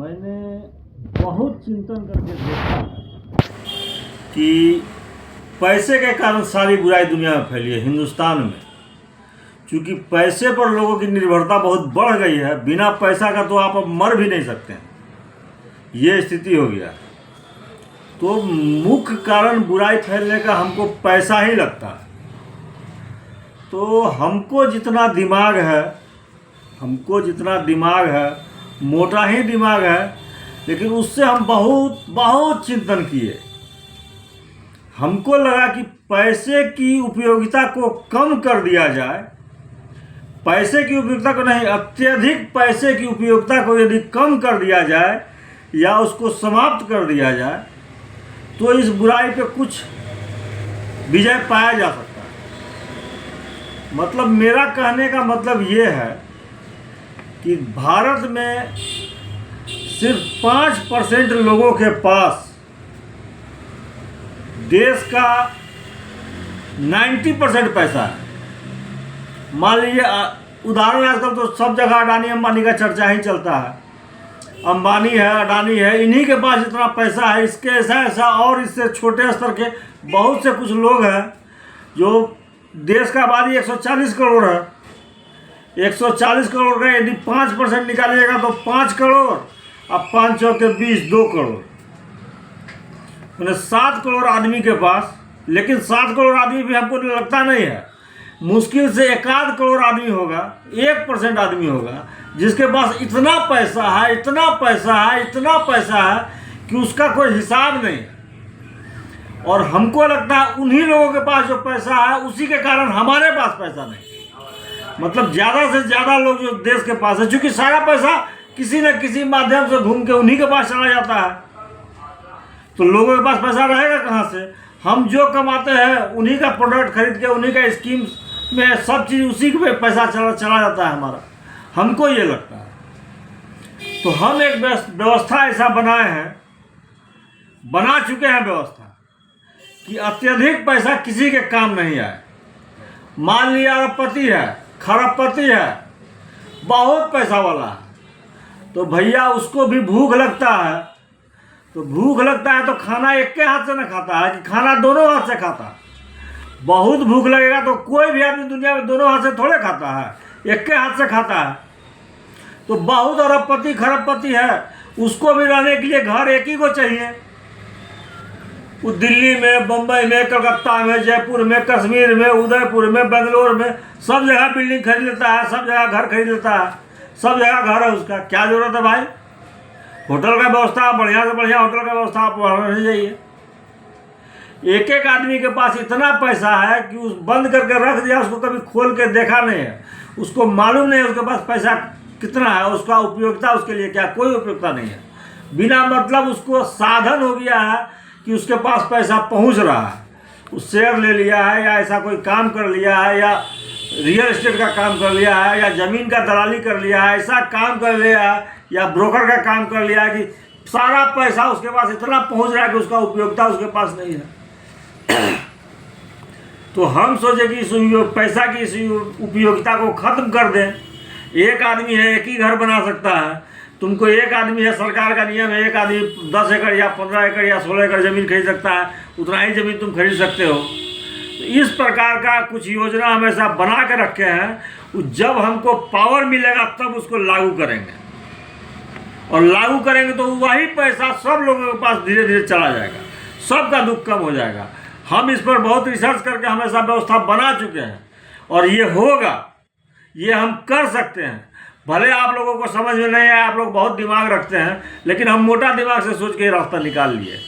मैंने बहुत चिंतन करके देखा है कि पैसे के कारण सारी बुराई दुनिया में फैली है। हिंदुस्तान में चूँकि पैसे पर लोगों की निर्भरता बहुत बढ़ गई है, बिना पैसा का तो आप अब मर भी नहीं सकते हैं, ये स्थिति हो गया। तो मुख्य कारण बुराई फैलने का हमको पैसा ही लगता है। तो हमको जितना दिमाग है मोटा ही दिमाग है, लेकिन उससे हम बहुत चिंतन किए। हमको लगा कि पैसे की उपयोगिता को कम कर दिया जाए, पैसे की उपयोगिता को नहीं, अत्यधिक पैसे की उपयोगिता को यदि कम कर दिया जाए या उसको समाप्त कर दिया जाए तो इस बुराई पे कुछ विजय पाया जा सकता है। मतलब मेरा कहने का मतलब ये है कि भारत में सिर्फ 5% लोगों के पास देश का 90% पैसा है। मान लीजिए उदाहरण, आजकल तो सब जगह अडानी अंबानी का चर्चा ही चलता है। अंबानी है, अडानी है, इन्हीं के पास इतना पैसा है। इसके ऐसा और इससे छोटे स्तर के बहुत से कुछ लोग हैं जो देश का आबादी 140 करोड़ है। 140 करोड़ का यदि 5% निकालिएगा तो 5 करोड़, अब 5 चौके 20, 2 करोड़, मैंने 7 करोड़ आदमी के पास। लेकिन 7 करोड़ आदमी भी हमको लगता नहीं है, मुश्किल से 1 करोड़ आदमी होगा, 1% आदमी होगा जिसके पास इतना पैसा है कि उसका कोई हिसाब नहीं। और हमको लगता है उन्हीं लोगों के पास जो पैसा है, उसी के कारण हमारे पास पैसा नहीं। मतलब ज़्यादा से ज़्यादा लोग जो देश के पास है, चूँकि सारा पैसा किसी न किसी माध्यम से घूम के उन्हीं के पास चला जाता है, तो लोगों के पास पैसा रहेगा कहाँ से? हम जो कमाते हैं उन्हीं का प्रोडक्ट खरीद के, उन्हीं का स्कीम्स में सब चीज़ उसी पे पैसा चला जाता है हमारा। हमको ये लगता है। तो हम एक व्यवस्था ऐसा बना चुके हैं व्यवस्था कि अत्यधिक पैसा किसी के काम नहीं आए। मान लिया अरबपति है, खरबपति है, बहुत पैसा वाला है, तो भैया उसको भी भूख लगता है। तो खाना एक के हाथ से न खाता है कि खाना दोनों हाथ से खाता है। बहुत भूख लगेगा तो कोई भी आदमी दुनिया में दोनों हाथ से थोड़े खाता है, एक के हाथ से खाता है। तो बहुत अरबपति खरबपति है, उसको भी रहने के लिए घर एक ही को चाहिए। वो दिल्ली में, बम्बई में, कलकत्ता में, जयपुर में, कश्मीर में, उदयपुर में, बेंगलोर में, सब जगह बिल्डिंग खरीद लेता है, सब जगह घर खरीद लेता है, सब जगह घर है उसका। क्या जरूरत है भाई? होटल का व्यवस्था, बढ़िया से बढ़िया होटल का व्यवस्था आप बढ़ानी चाहिए। एक एक आदमी के पास इतना पैसा है कि उस बंद करके रख दिया, उसको कभी खोल के देखा नहीं है, उसको मालूम नहीं है उसके पास पैसा कितना है, उसका उपयोगिता उसके लिए क्या, कोई उपयोगिता नहीं है। बिना मतलब उसको साधन हो गया है कि उसके पास पैसा पहुंच रहा है, उस शेयर ले लिया है या ऐसा कोई काम कर लिया है या रियल एस्टेट का काम कर लिया है या ज़मीन का दलाली कर लिया है, ऐसा काम कर लिया है या ब्रोकर का काम कर लिया है कि सारा पैसा उसके पास इतना पहुंच रहा है कि उसका उपयोगिता उसके पास नहीं है। तो हम सोचे कि इस पैसा की इस उपयोगिता को ख़त्म कर दें। एक आदमी है, एक ही घर बना सकता है। तुमको एक आदमी है, सरकार का नियम है, एक आदमी 10 एकड़ या 15 एकड़ या 16 एकड़ ज़मीन खरीद सकता है, उतना ही ज़मीन तुम खरीद सकते हो। तो इस प्रकार का कुछ योजना हम ऐसा बना के रखे हैं, जब हमको पावर मिलेगा तब उसको लागू करेंगे। और लागू करेंगे तो वही पैसा सब लोगों के पास धीरे धीरे चला जाएगा, सबका दुख कम हो जाएगा। हम इस पर बहुत रिसर्च करके हम ऐसा व्यवस्था बना चुके हैं और ये होगा, ये हम कर सकते हैं। भले आप लोगों को समझ में नहीं आया, आप लोग बहुत दिमाग रखते हैं, लेकिन हम मोटा दिमाग से सोच के रास्ता निकाल लिए।